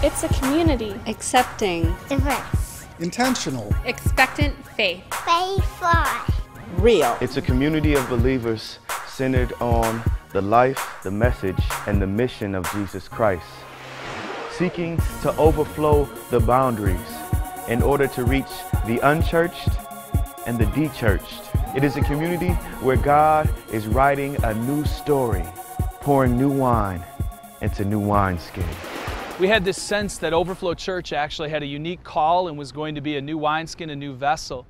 It's a community. Accepting. Diverse. Intentional. Expectant faith. Faithful. Real. It's a community of believers centered on the life, the message, and the mission of Jesus Christ, seeking to overflow the boundaries in order to reach the unchurched and the de-churched. It is a community where God is writing a new story, pouring new wine into new wineskins. We had this sense that Overflow Church actually had a unique call and was going to be a new wineskin, a new vessel.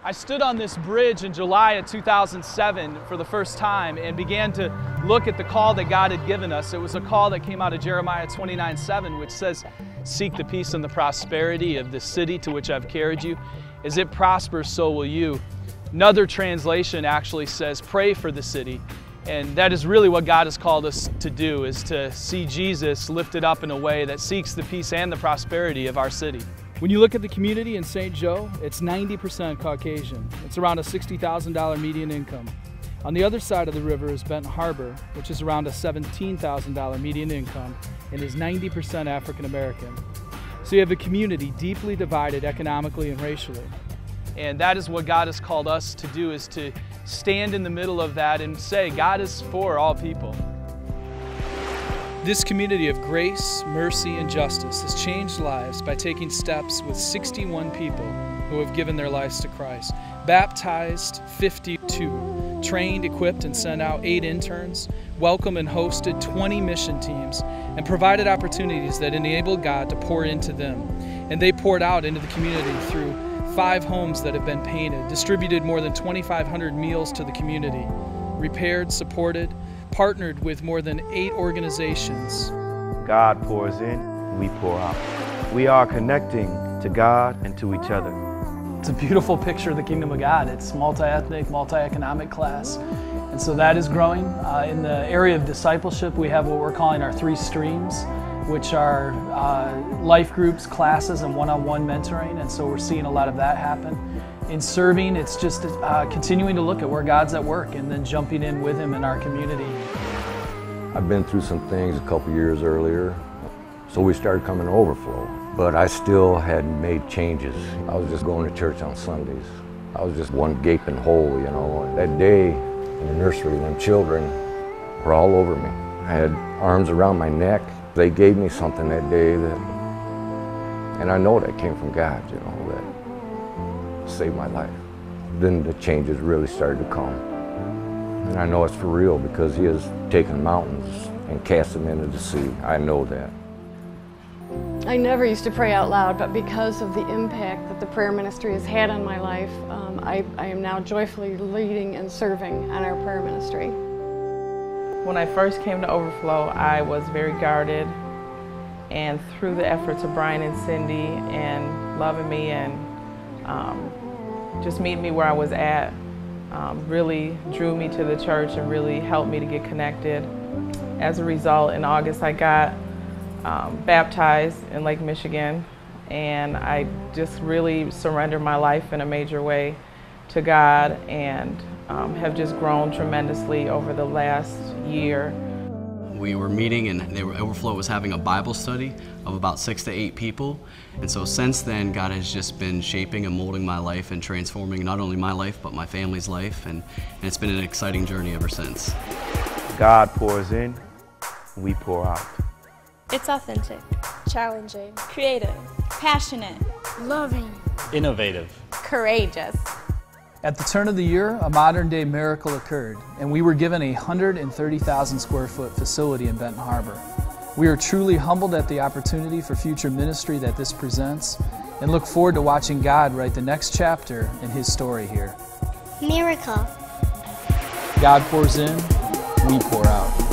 I stood on this bridge in July of 2007 for the first time and began to look at the call that God had given us. It was a call that came out of Jeremiah 29:7, which says, "Seek the peace and the prosperity of the city to which I've carried you. As it prospers, so will you." Another translation actually says, "Pray for the city." And that is really what God has called us to do, is to see Jesus lifted up in a way that seeks the peace and the prosperity of our city. When you look at the community in St. Joe, it's 90% Caucasian. It's around a $60,000 median income. On the other side of the river is Benton Harbor, which is around a $17,000 median income and is 90% African American. So you have a community deeply divided economically and racially. And that is what God has called us to do, is to stand in the middle of that and say, God is for all people. This community of grace, mercy, and justice has changed lives by taking steps with 61 people who have given their lives to Christ, baptized 52, trained, equipped, and sent out 8 interns, welcomed and hosted 20 mission teams, and provided opportunities that enabled God to pour into them. And they poured out into the community through 5 homes that have been painted, distributed more than 2,500 meals to the community, repaired, supported, partnered with more than 8 organizations. God pours in, we pour out. We are connecting to God and to each other. It's a beautiful picture of the kingdom of God. It's multi-ethnic, multi-economic class. And so that is growing. In the area of discipleship, we have what we're calling our 3 streams, which are life groups, classes, and one-on-one mentoring. And so we're seeing a lot of that happen. In serving, it's just continuing to look at where God's at work and then jumping in with Him in our community. I've been through some things a couple years earlier, so we started coming to Overflow. But I still hadn't made changes. I was just going to church on Sundays. I was just one gaping hole, you know. That day in the nursery, them children were all over me. I had arms around my neck. They gave me something that day and I know that came from God, you know, that saved my life. Then the changes really started to come. And I know it's for real because He has taken mountains and cast them into the sea. I know that. I never used to pray out loud, but because of the impact that the prayer ministry has had on my life, I am now joyfully leading and serving on our prayer ministry. When I first came to Overflow, I was very guarded, and through the efforts of Brian and Cindy and loving me and just meeting me where I was at, really drew me to the church and really helped me to get connected. As a result, in August I got baptized in Lake Michigan, and I just really surrendered my life in a major way to God and have just grown tremendously over the last year. We were meeting and Overflow was having a Bible study of about 6 to 8 people. And so since then, God has just been shaping and molding my life and transforming not only my life, but my family's life. And it's been an exciting journey ever since. God pours in, we pour out. It's authentic. Challenging. Creative. Passionate. Loving. Innovative. Courageous. At the turn of the year, a modern-day miracle occurred, and we were given a 130,000 square foot facility in Benton Harbor. We are truly humbled at the opportunity for future ministry that this presents, and look forward to watching God write the next chapter in His story here. Miracle. God pours in, we pour out.